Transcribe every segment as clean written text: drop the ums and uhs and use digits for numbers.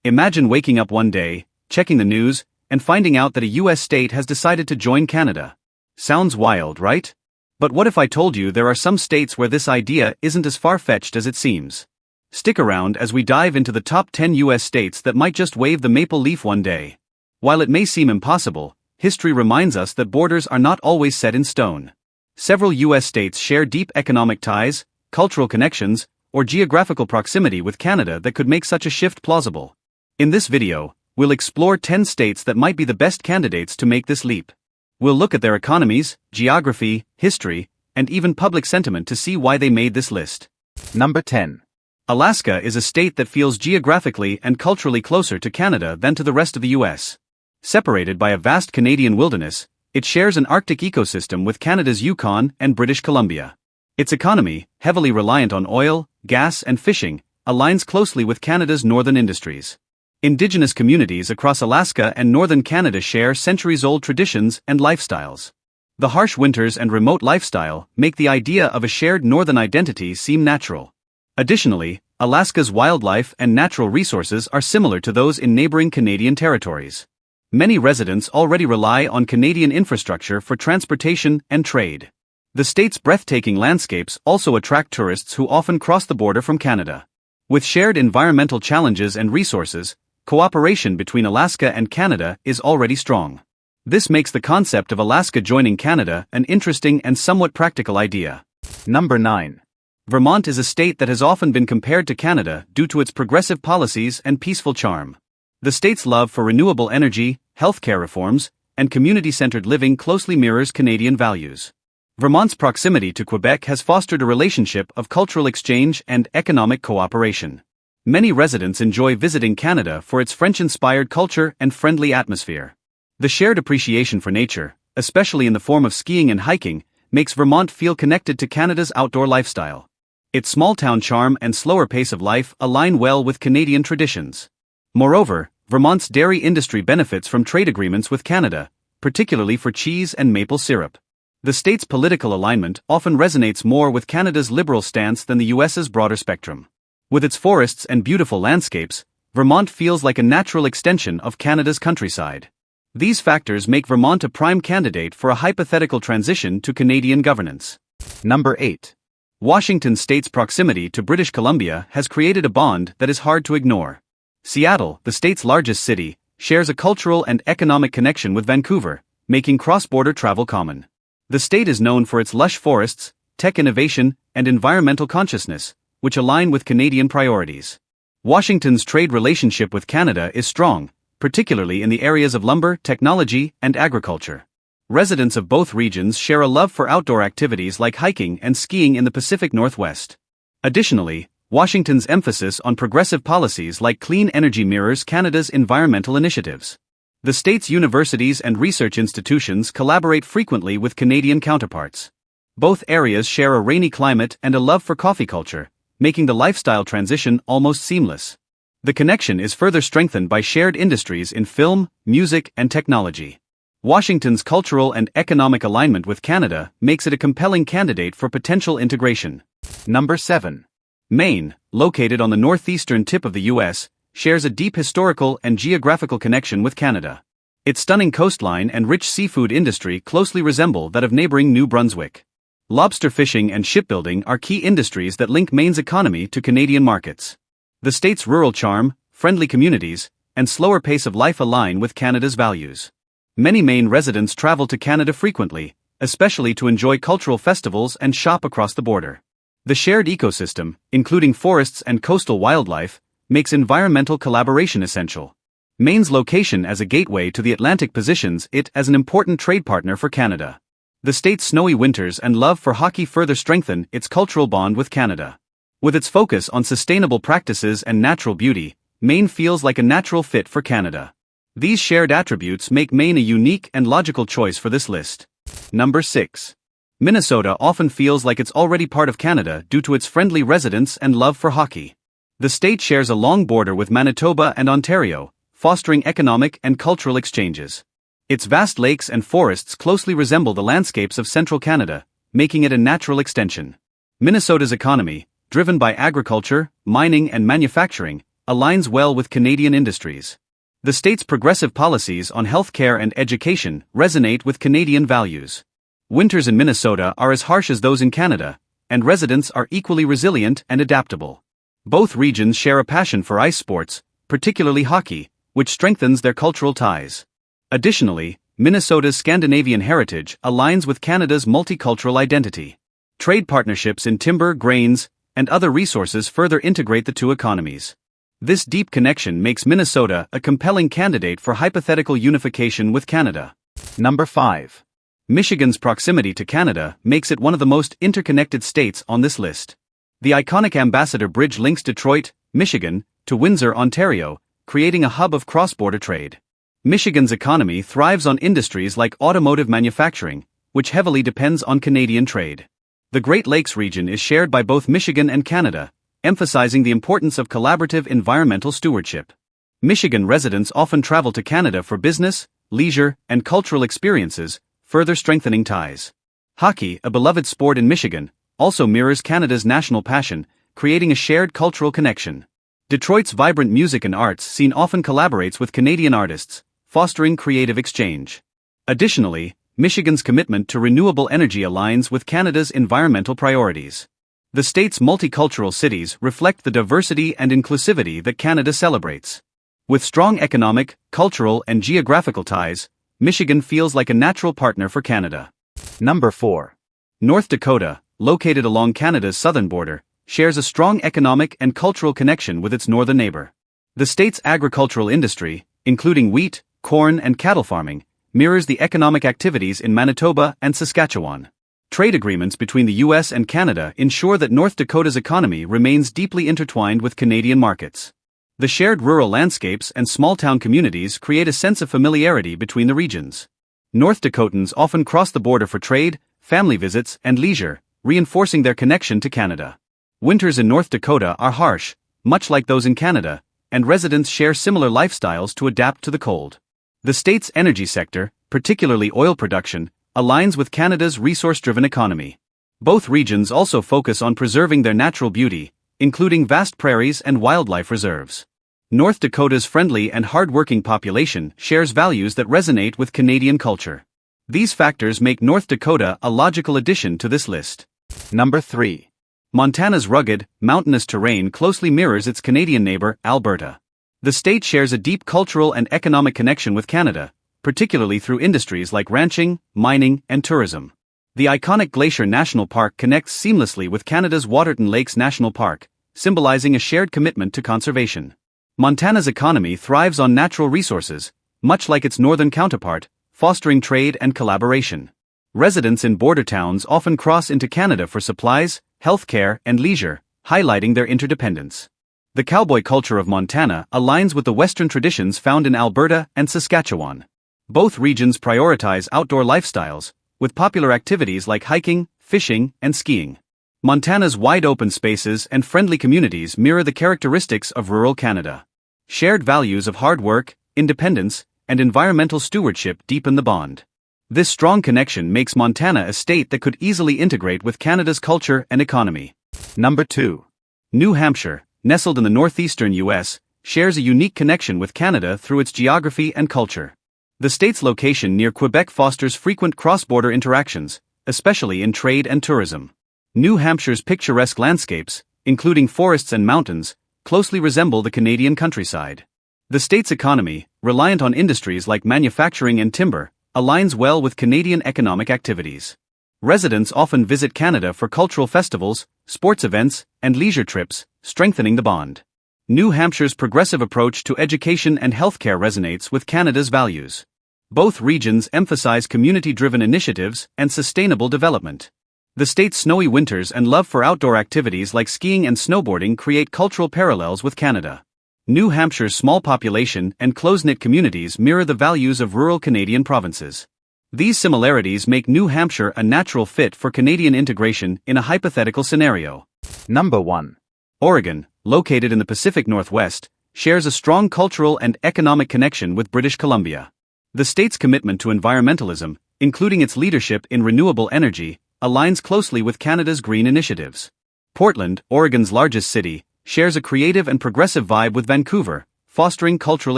Imagine waking up one day, checking the news, and finding out that a US state has decided to join Canada. Sounds wild, right? But what if I told you there are some states where this idea isn't as far-fetched as it seems? Stick around as we dive into the top 10 US states that might just wave the maple leaf one day. While it may seem impossible, history reminds us that borders are not always set in stone. Several US states share deep economic ties, cultural connections, or geographical proximity with Canada that could make such a shift plausible. In this video, we'll explore 10 states that might be the best candidates to make this leap. We'll look at their economies, geography, history, and even public sentiment to see why they made this list. Number 10. Alaska is a state that feels geographically and culturally closer to Canada than to the rest of the US. Separated by a vast Canadian wilderness, it shares an Arctic ecosystem with Canada's Yukon and British Columbia. Its economy, heavily reliant on oil, gas, and fishing, aligns closely with Canada's northern industries. Indigenous communities across Alaska and northern Canada share centuries-old traditions and lifestyles. The harsh winters and remote lifestyle make the idea of a shared northern identity seem natural. Additionally, Alaska's wildlife and natural resources are similar to those in neighboring Canadian territories. Many residents already rely on Canadian infrastructure for transportation and trade. The state's breathtaking landscapes also attract tourists who often cross the border from Canada. With shared environmental challenges and resources, cooperation between Alaska and Canada is already strong. This makes the concept of Alaska joining Canada an interesting and somewhat practical idea. Number 9. Vermont is a state that has often been compared to Canada due to its progressive policies and peaceful charm. The state's love for renewable energy, healthcare reforms, and community-centered living closely mirrors Canadian values. Vermont's proximity to Quebec has fostered a relationship of cultural exchange and economic cooperation. Many residents enjoy visiting Canada for its French-inspired culture and friendly atmosphere. The shared appreciation for nature, especially in the form of skiing and hiking, makes Vermont feel connected to Canada's outdoor lifestyle. Its small-town charm and slower pace of life align well with Canadian traditions. Moreover, Vermont's dairy industry benefits from trade agreements with Canada, particularly for cheese and maple syrup. The state's political alignment often resonates more with Canada's liberal stance than the US's broader spectrum. With its forests and beautiful landscapes, Vermont feels like a natural extension of Canada's countryside. These factors make Vermont a prime candidate for a hypothetical transition to Canadian governance. Number 8. Washington State's proximity to British Columbia has created a bond that is hard to ignore. Seattle, the state's largest city, shares a cultural and economic connection with Vancouver, making cross-border travel common. The state is known for its lush forests, tech innovation, and environmental consciousness, which align with Canadian priorities. Washington's trade relationship with Canada is strong, particularly in the areas of lumber, technology, and agriculture. Residents of both regions share a love for outdoor activities like hiking and skiing in the Pacific Northwest. Additionally, Washington's emphasis on progressive policies like clean energy mirrors Canada's environmental initiatives. The state's universities and research institutions collaborate frequently with Canadian counterparts. Both areas share a rainy climate and a love for coffee culture, making the lifestyle transition almost seamless. The connection is further strengthened by shared industries in film, music, and technology. Washington's cultural and economic alignment with Canada makes it a compelling candidate for potential integration. Number 7. Maine, located on the northeastern tip of the US, shares a deep historical and geographical connection with Canada. Its stunning coastline and rich seafood industry closely resemble that of neighboring New Brunswick. Lobster fishing and shipbuilding are key industries that link Maine's economy to Canadian markets. The state's rural charm, friendly communities, and slower pace of life align with Canada's values. Many Maine residents travel to Canada frequently, especially to enjoy cultural festivals and shop across the border. The shared ecosystem, including forests and coastal wildlife, makes environmental collaboration essential. Maine's location as a gateway to the Atlantic positions it as an important trade partner for Canada. The state's snowy winters and love for hockey further strengthen its cultural bond with Canada. With its focus on sustainable practices and natural beauty, Maine feels like a natural fit for Canada. These shared attributes make Maine a unique and logical choice for this list. Number 6. Minnesota often feels like it's already part of Canada due to its friendly residents and love for hockey. The state shares a long border with Manitoba and Ontario, fostering economic and cultural exchanges. Its vast lakes and forests closely resemble the landscapes of central Canada, making it a natural extension. Minnesota's economy, driven by agriculture, mining and manufacturing, aligns well with Canadian industries. The state's progressive policies on healthcare and education resonate with Canadian values. Winters in Minnesota are as harsh as those in Canada, and residents are equally resilient and adaptable. Both regions share a passion for ice sports, particularly hockey, which strengthens their cultural ties. Additionally, Minnesota's Scandinavian heritage aligns with Canada's multicultural identity. Trade partnerships in timber, grains, and other resources further integrate the two economies. This deep connection makes Minnesota a compelling candidate for hypothetical unification with Canada. Number 5. Michigan's proximity to Canada makes it one of the most interconnected states on this list. The iconic Ambassador Bridge links Detroit, Michigan, to Windsor, Ontario, creating a hub of cross-border trade. Michigan's economy thrives on industries like automotive manufacturing, which heavily depends on Canadian trade. The Great Lakes region is shared by both Michigan and Canada, emphasizing the importance of collaborative environmental stewardship. Michigan residents often travel to Canada for business, leisure, and cultural experiences, further strengthening ties. Hockey, a beloved sport in Michigan, also mirrors Canada's national passion, creating a shared cultural connection. Detroit's vibrant music and arts scene often collaborates with Canadian artists, fostering creative exchange. Additionally, Michigan's commitment to renewable energy aligns with Canada's environmental priorities. The state's multicultural cities reflect the diversity and inclusivity that Canada celebrates. With strong economic, cultural, and geographical ties, Michigan feels like a natural partner for Canada. Number 4. North Dakota, located along Canada's southern border, shares a strong economic and cultural connection with its northern neighbor. The state's agricultural industry, including wheat, corn, and cattle farming, mirrors the economic activities in Manitoba and Saskatchewan. Trade agreements between the U.S. and Canada ensure that North Dakota's economy remains deeply intertwined with Canadian markets. The shared rural landscapes and small-town communities create a sense of familiarity between the regions. North Dakotans often cross the border for trade, family visits, and leisure, reinforcing their connection to Canada. Winters in North Dakota are harsh, much like those in Canada, and residents share similar lifestyles to adapt to the cold. The state's energy sector, particularly oil production, aligns with Canada's resource-driven economy. Both regions also focus on preserving their natural beauty, including vast prairies and wildlife reserves. North Dakota's friendly and hard-working population shares values that resonate with Canadian culture. These factors make North Dakota a logical addition to this list. Number 3. Montana's rugged, mountainous terrain closely mirrors its Canadian neighbor, Alberta. The state shares a deep cultural and economic connection with Canada, particularly through industries like ranching, mining, and tourism. The iconic Glacier National Park connects seamlessly with Canada's Waterton Lakes National Park, symbolizing a shared commitment to conservation. Montana's economy thrives on natural resources, much like its northern counterpart, fostering trade and collaboration. Residents in border towns often cross into Canada for supplies, healthcare, and leisure, highlighting their interdependence. The cowboy culture of Montana aligns with the Western traditions found in Alberta and Saskatchewan. Both regions prioritize outdoor lifestyles, with popular activities like hiking, fishing, and skiing. Montana's wide-open spaces and friendly communities mirror the characteristics of rural Canada. Shared values of hard work, independence, and environmental stewardship deepen the bond. This strong connection makes Montana a state that could easily integrate with Canada's culture and economy. Number 2. New Hampshire, nestled in the northeastern U.S., shares a unique connection with Canada through its geography and culture. The state's location near Quebec fosters frequent cross-border interactions, especially in trade and tourism. New Hampshire's picturesque landscapes, including forests and mountains, closely resemble the Canadian countryside. The state's economy, reliant on industries like manufacturing and timber, aligns well with Canadian economic activities. Residents often visit Canada for cultural festivals, sports events, and leisure trips, strengthening the bond. New Hampshire's progressive approach to education and healthcare resonates with Canada's values. Both regions emphasize community-driven initiatives and sustainable development. The state's snowy winters and love for outdoor activities like skiing and snowboarding create cultural parallels with Canada. New Hampshire's small population and close-knit communities mirror the values of rural Canadian provinces. These similarities make New Hampshire a natural fit for Canadian integration in a hypothetical scenario. Number 1. Oregon, located in the Pacific Northwest, shares a strong cultural and economic connection with British Columbia. The state's commitment to environmentalism, including its leadership in renewable energy, aligns closely with Canada's green initiatives. Portland, Oregon's largest city, shares a creative and progressive vibe with Vancouver, fostering cultural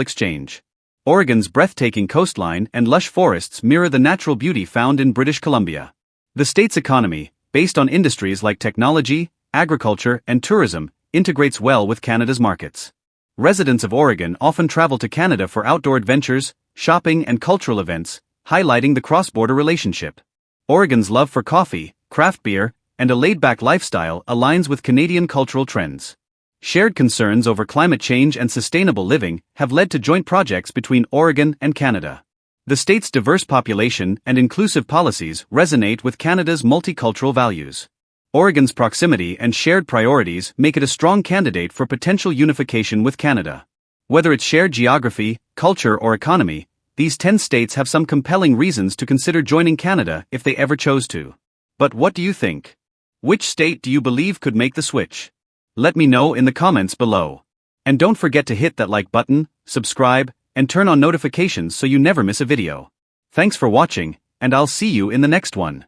exchange. Oregon's breathtaking coastline and lush forests mirror the natural beauty found in British Columbia. The state's economy, based on industries like technology, agriculture, and tourism, integrates well with Canada's markets. Residents of Oregon often travel to Canada for outdoor adventures, shopping, and cultural events, highlighting the cross-border relationship. Oregon's love for coffee, craft beer, and a laid-back lifestyle aligns with Canadian cultural trends. Shared concerns over climate change and sustainable living have led to joint projects between Oregon and Canada. The state's diverse population and inclusive policies resonate with Canada's multicultural values. Oregon's proximity and shared priorities make it a strong candidate for potential unification with Canada. Whether it's shared geography, culture, or economy, these 10 states have some compelling reasons to consider joining Canada if they ever chose to. But what do you think? Which state do you believe could make the switch? Let me know in the comments below. And don't forget to hit that like button, subscribe, and turn on notifications so you never miss a video. Thanks for watching, and I'll see you in the next one.